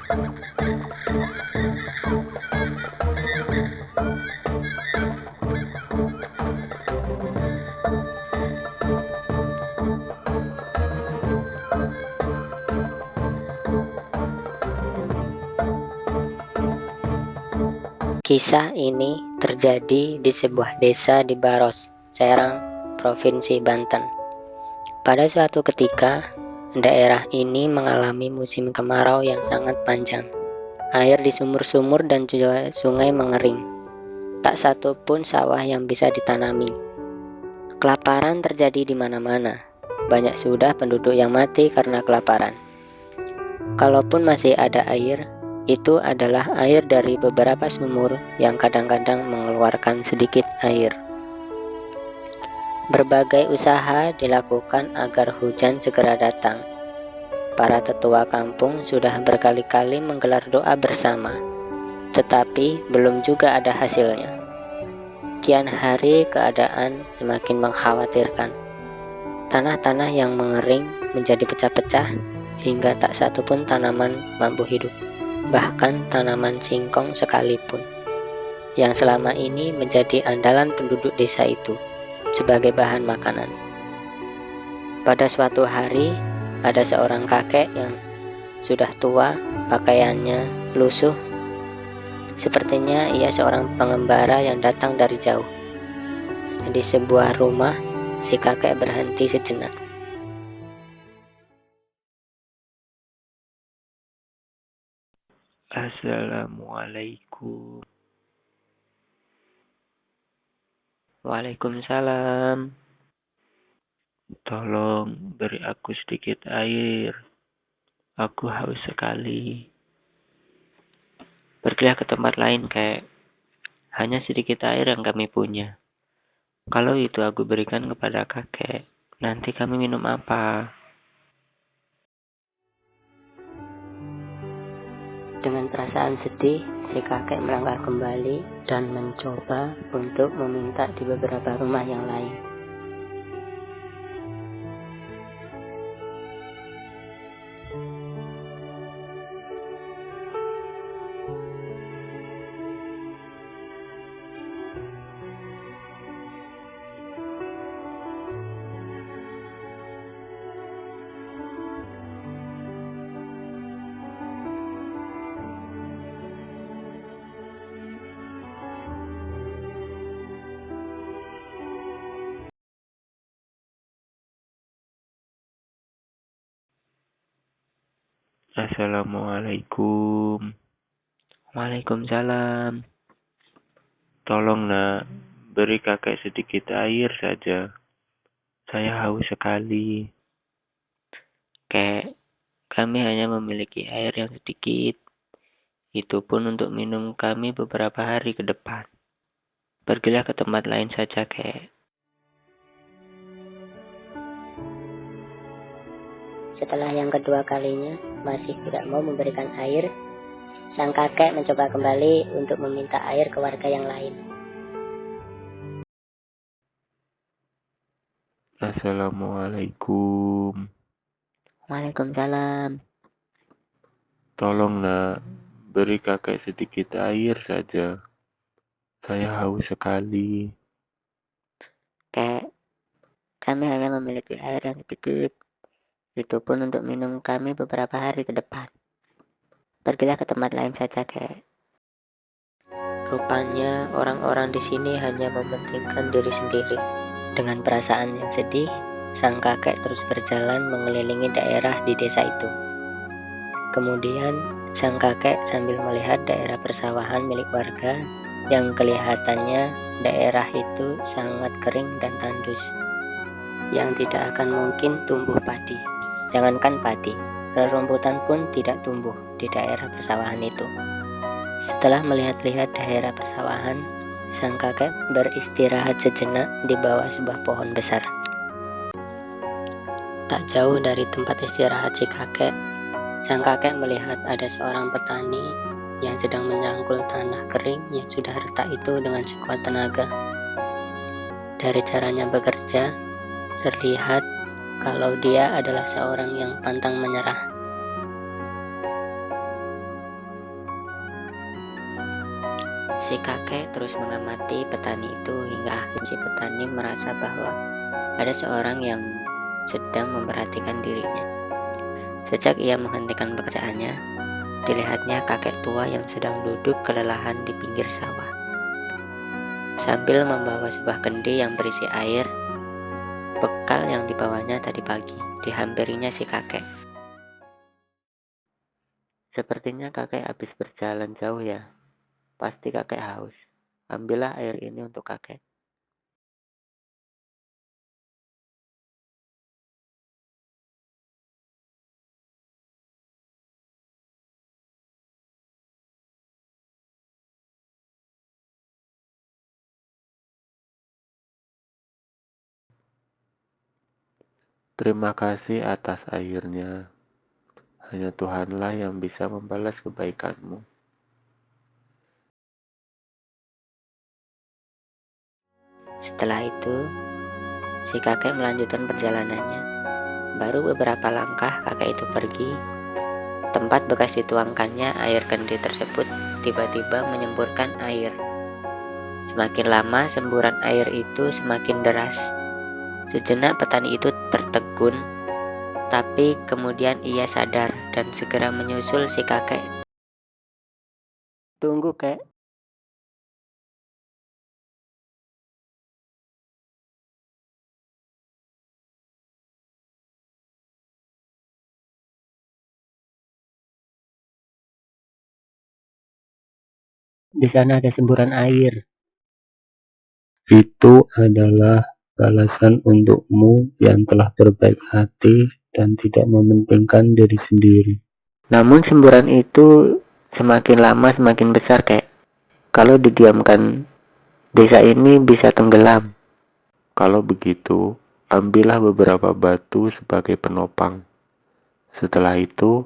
Kisah ini terjadi di sebuah desa di Baros, Serang, Provinsi Banten. Pada suatu ketika, daerah ini mengalami musim kemarau yang sangat panjang. Air di sumur-sumur dan juga sungai mengering. Tak satu pun sawah yang bisa ditanami. Kelaparan terjadi di mana-mana. Banyak sudah penduduk yang mati karena kelaparan. Kalaupun masih ada air, itu adalah air dari beberapa sumur yang kadang-kadang mengeluarkan sedikit air. Berbagai usaha dilakukan agar hujan segera datang. Para tetua kampung sudah berkali-kali menggelar doa bersama, tetapi belum juga ada hasilnya. Kian hari keadaan semakin mengkhawatirkan. Tanah-tanah yang mengering menjadi pecah-pecah sehingga tak satu pun tanaman mampu hidup. Bahkan tanaman singkong sekalipun, yang selama ini menjadi andalan penduduk desa itu sebagai bahan makanan. Pada suatu hari, ada seorang kakek yang sudah tua, pakaiannya lusuh. Sepertinya ia seorang pengembara yang datang dari jauh. Di sebuah rumah, si kakek berhenti sejenak. Assalamualaikum. Waalaikumsalam. Tolong beri aku sedikit air. Aku haus sekali. Pergilah ke tempat lain, Kek. Hanya sedikit air yang kami punya. Kalau itu aku berikan kepada kakek, nanti kami minum apa? Dengan perasaan sedih, si kakek melangkah kembali dan mencoba untuk meminta di beberapa rumah yang lain. Assalamualaikum. Waalaikumsalam. Tolong nak, beri kakek sedikit air saja. Saya haus sekali. Kek, kami hanya memiliki air yang sedikit. Itu pun untuk minum kami beberapa hari ke depan. Pergilah ke tempat lain saja, Kek. Setelah yang kedua kalinya masih tidak mau memberikan air, sang kakek mencoba kembali untuk meminta air ke warga yang lain. Assalamualaikum. Waalaikumsalam. Tolong nak, beri kakek sedikit air saja. Saya haus sekali. Kek, kami hanya memiliki air yang sedikit. Itu pun untuk minum kami beberapa hari ke depan. Pergilah ke tempat lain saja, Kek. Rupanya orang-orang di sini hanya mementingkan diri sendiri. Dengan perasaan yang sedih, sang kakek terus berjalan mengelilingi daerah di desa itu. Kemudian, sang kakek sambil melihat daerah persawahan milik warga yang kelihatannya daerah itu sangat kering dan tandus, yang tidak akan mungkin tumbuh padi. Jangankan padi, rerumputan pun tidak tumbuh di daerah persawahan itu. Setelah melihat-lihat daerah persawahan, sang kakek beristirahat sejenak di bawah sebuah pohon besar. Tak jauh dari tempat istirahat si kakek, sang kakek melihat ada seorang petani yang sedang menyangkul tanah kering yang sudah retak itu dengan sekuat tenaga. Dari caranya bekerja, terlihat kalau dia adalah seorang yang pantang menyerah. Si kakek terus mengamati petani itu hingga akhirnya si petani merasa bahwa ada seorang yang sedang memperhatikan dirinya. Sejak ia menghentikan pekerjaannya, dilihatnya kakek tua yang sedang duduk kelelahan di pinggir sawah. Sambil membawa sebuah kendi yang berisi air, bekal yang dibawanya tadi pagi, dihampirinya si kakek. Sepertinya kakek habis berjalan jauh ya. Pasti kakek haus. Ambillah air ini untuk kakek. Terima kasih atas airnya. Hanya Tuhanlah yang bisa membalas kebaikanmu. Setelah itu, si kakek melanjutkan perjalanannya. Baru beberapa langkah kakek itu pergi, tempat bekas dituangkannya air kendi tersebut tiba-tiba menyemburkan air. Semakin lama semburan air itu semakin deras. Sejenak petani itu tertegun, tapi kemudian ia sadar dan segera menyusul si kakek. Tunggu, kek. Di sana ada semburan air. Itu adalah balasan untukmu yang telah berbaik hati dan tidak mementingkan diri sendiri. Namun semburan itu semakin lama semakin besar, kek. Kalau didiamkan, desa ini bisa tenggelam. Kalau begitu, ambillah beberapa batu sebagai penopang. Setelah itu,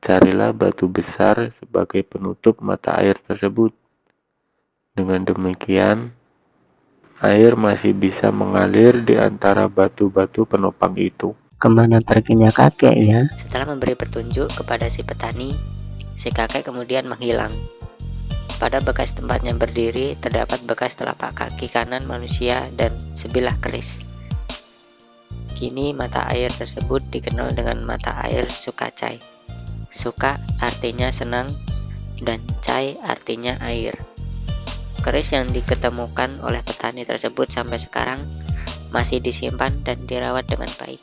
carilah batu besar sebagai penutup mata air tersebut. Dengan demikian, air masih bisa mengalir di antara batu-batu penopang itu. Kemana perginya kakek ya? Setelah memberi petunjuk kepada si petani, si kakek kemudian menghilang. Pada bekas tempatnya berdiri terdapat bekas telapak kaki kanan manusia dan sebilah keris. Kini mata air tersebut dikenal dengan mata air Sukacai. Suka artinya senang dan cai artinya air. Keris yang diketemukan oleh petani tersebut sampai sekarang masih disimpan dan dirawat dengan baik.